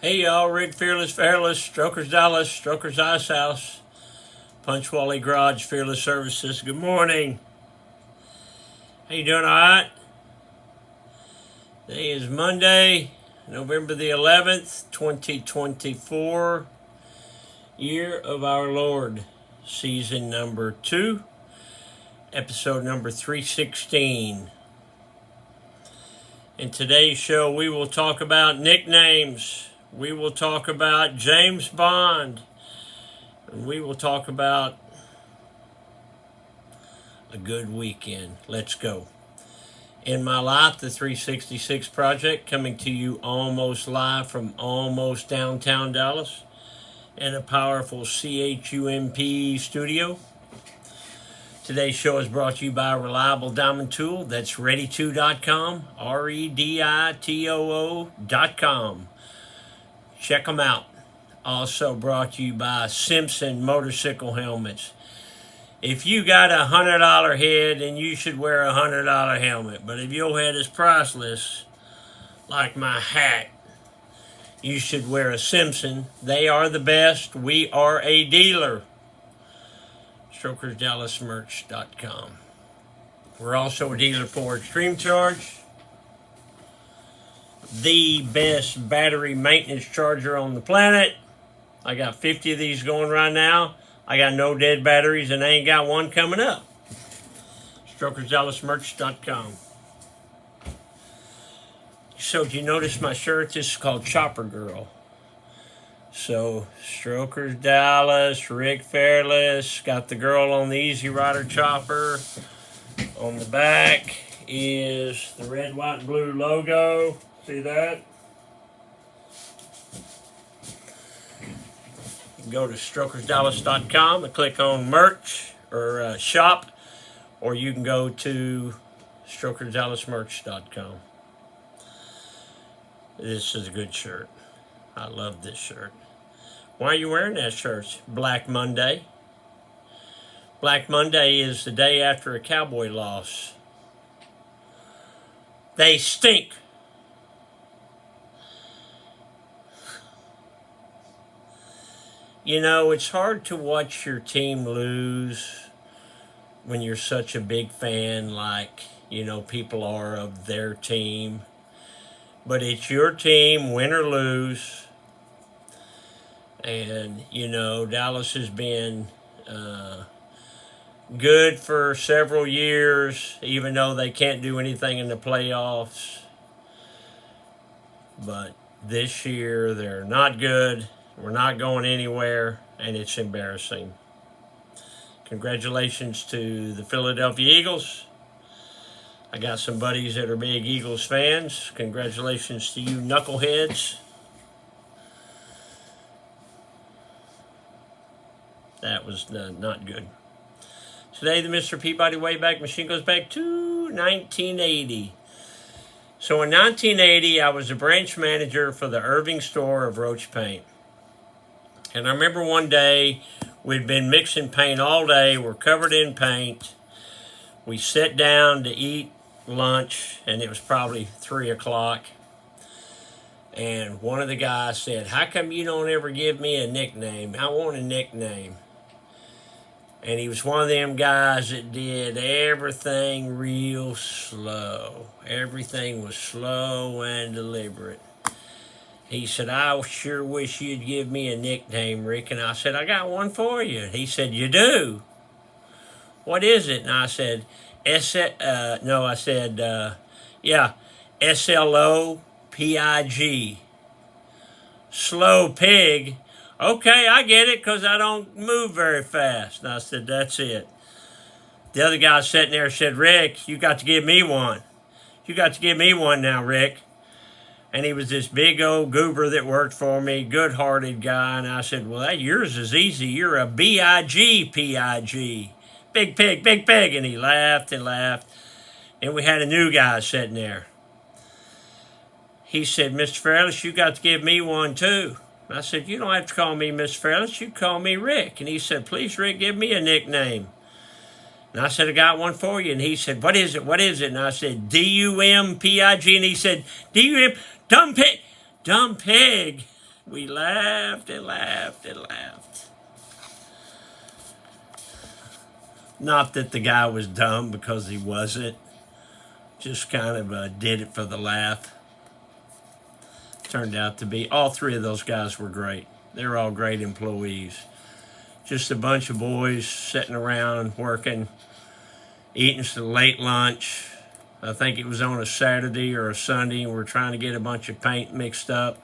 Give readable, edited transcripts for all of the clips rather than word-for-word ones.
Hey y'all, Rick Fearless, Strokers Dallas, Strokers Ice House, Punch Wally Garage, Fearless Services. Good morning. How you doing, alright? Today is Monday, November the 11th, 2024, year of our Lord, season number 2, episode number 316. In today's show, we will talk about nicknames. We will talk about James Bond. And we will talk about a good weekend. Let's go. In My Life, the 366 Project, coming to you almost live from almost downtown Dallas in a powerful CHUMP studio. Today's show is brought to you by Reliable Diamond Tool. That's ready2.com, REDITOO.com. Check them out. Also brought to you by Simpson Motorcycle Helmets. If you got a $100 head, then you should wear a $100 helmet. But if your head is priceless, like my hat, you should wear a Simpson. They are the best. We are a dealer. StrokersDallasMerch.com. We're also a dealer for Extreme Charge, the best battery maintenance charger on the planet. I got 50 of these going right now. I got no dead batteries, and I ain't got one coming up. StrokersDallasMerch.com. So, did you notice my shirt? This is called Chopper Girl. So, Strokers Dallas, Rick Fearless, got the girl on the Easy Rider chopper. On the back is the red, white, and blue logo. See that? You can go to StrokersDallas.com and click on merch or shop, or you can go to StrokersDallasMerch.com. This is a good shirt. I love this shirt. Why are you wearing that shirt? Black Monday. Black Monday is the day after a Cowboy loss. They stink. You know, it's hard to watch your team lose when you're such a big fan like, people are of their team. But it's your team, win or lose. And, Dallas has been good for several years, even though they can't do anything in the playoffs. But this year, they're not good. We're not going anywhere, and it's embarrassing. Congratulations to the Philadelphia Eagles. I got some buddies that are big Eagles fans. Congratulations to you knuckleheads. That was not good. Today, the Mr. Peabody Wayback Machine goes back to 1980. So in 1980, I was a branch manager for the Irving store of Roach Paint. And I remember one day, we'd been mixing paint all day. We're covered in paint. We sat down to eat lunch, and it was probably 3 o'clock. And one of the guys said, "How come you don't ever give me a nickname? I want a nickname." And he was one of them guys that did everything real slow. Everything was slow and deliberate. He said, "I sure wish you'd give me a nickname, Rick." And I said, "I got one for you." He said, "You do? What is it?" And I said, SLOPIG. Slow pig. "Okay, I get it, because I don't move very fast." And I said, "That's it." The other guy sitting there said, "Rick, you got to give me one. You got to give me one now, Rick." And he was this big old goober that worked for me, good-hearted guy. And I said, "Well, yours is easy. You're a BIG-PIG. Big pig, big pig." And he laughed and laughed. And we had a new guy sitting there. He said, "Mr. Fearless, you got to give me one too." And I said, "You don't have to call me Mr. Fearless. You call me Rick." And he said, "Please, Rick, give me a nickname." And I said, "I got one for you." And he said, "What is it? What is it?" And I said, DUMPIG. And he said, "DUM, dumb pig. Dumb pig." We laughed and laughed and laughed. Not that the guy was dumb, because he wasn't. Just kind of did it for the laugh. Turned out to be, all three of those guys were great. They were all great employees. Just a bunch of boys sitting around working, eating some late lunch. I think it was on a Saturday or a Sunday, and we're trying to get a bunch of paint mixed up.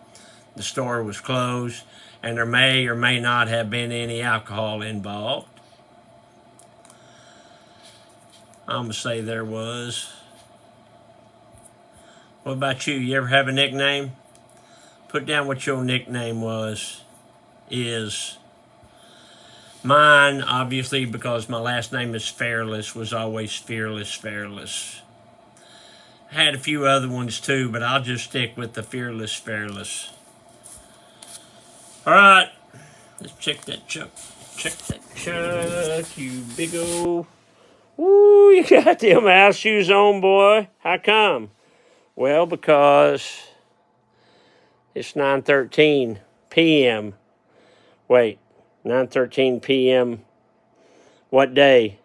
The store was closed, and there may or may not have been any alcohol involved. I'm going to say there was. What about you? You ever have a nickname? Put down what your nickname is. Mine, obviously, because my last name is Fairless, was always Fearless. I had a few other ones too, but I'll just stick with the Fearless. All right, let's check that chuck. Check that chuck, you big old. Ooh, you got them house shoes on, boy. How come? Well, because it's 9:13 p.m. Wait, 9:13 p.m. What day?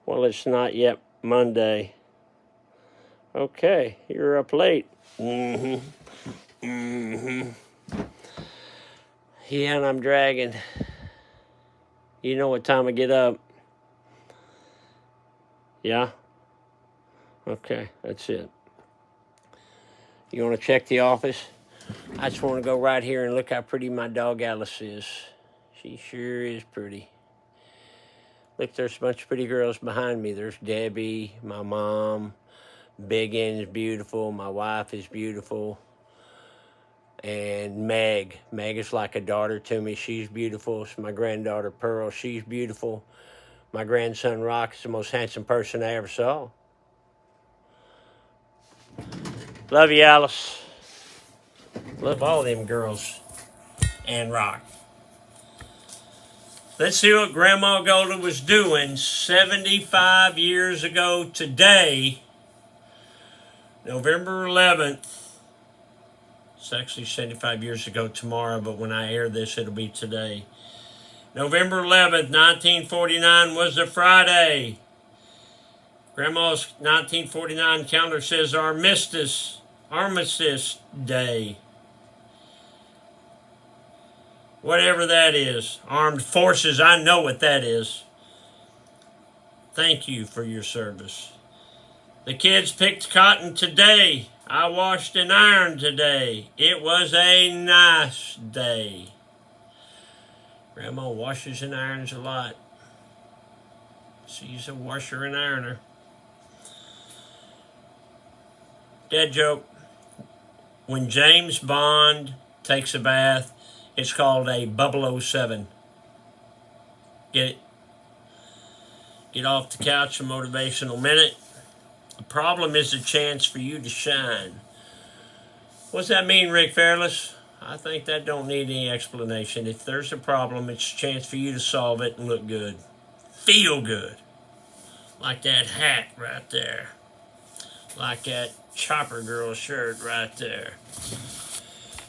Well, it's not yet Monday. Okay, you're up late. Yeah, and I'm dragging. You know what time I get up? Yeah? Okay, that's it. You want to check the office? I just want to go right here and look how pretty my dog Alice is. She sure is pretty. Look, there's a bunch of pretty girls behind me. There's Debbie, my mom. Big N's beautiful. My wife is beautiful. And Meg. Meg is like a daughter to me. She's beautiful. It's my granddaughter, Pearl. She's beautiful. My grandson, Rock, is the most handsome person I ever saw. Love you, Alice. Love all them girls. And Rock. Let's see what Grandma Golda was doing 75 years ago today, November 11th. It's actually 75 years ago tomorrow, but when I air this, it'll be today. November 11th, 1949 was a Friday. Grandma's 1949 calendar says Armistice Day. Whatever that is. Armed Forces, I know what that is. Thank you for your service. The kids picked cotton today. I washed and ironed today. It was a nice day. Grandma washes and irons a lot. She's a washer and ironer. Dead joke. When James Bond takes a bath, it's called a 007. Get it? Get off the couch, a motivational minute. The problem is a chance for you to shine. What's that mean, Rick Fairless? I think that don't need any explanation. If there's a problem, it's a chance for you to solve it and look good. Feel good. Like that hat right there. Like that Chopper Girl shirt right there.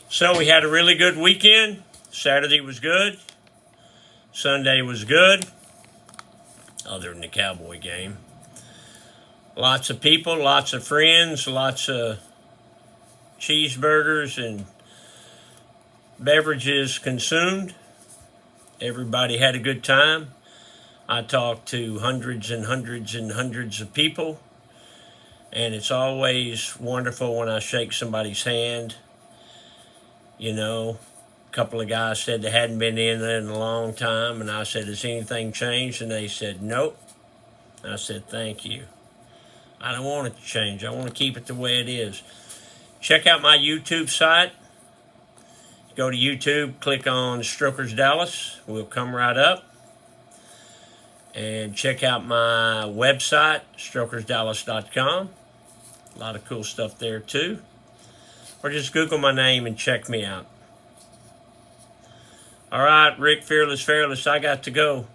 So we had a really good weekend. Saturday was good. Sunday was good. Other than the Cowboy game. Lots of people, lots of friends, lots of cheeseburgers and beverages consumed. Everybody had a good time. I talked to hundreds and hundreds and hundreds of people. And it's always wonderful when I shake somebody's hand. You know, a couple of guys said they hadn't been in a long time. And I said, has anything changed? And they said, nope. I said, thank you. I don't want it to change. I want to keep it the way it is. Check out my YouTube site. Go to YouTube, click on Strokers Dallas. We'll come right up. And check out my website, strokersdallas.com. A lot of cool stuff there too. Or just Google my name and check me out. All right, Rick Fearless, I got to go.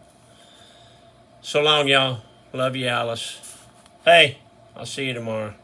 So long, y'all. Love you, Alice. Hey, I'll see you tomorrow.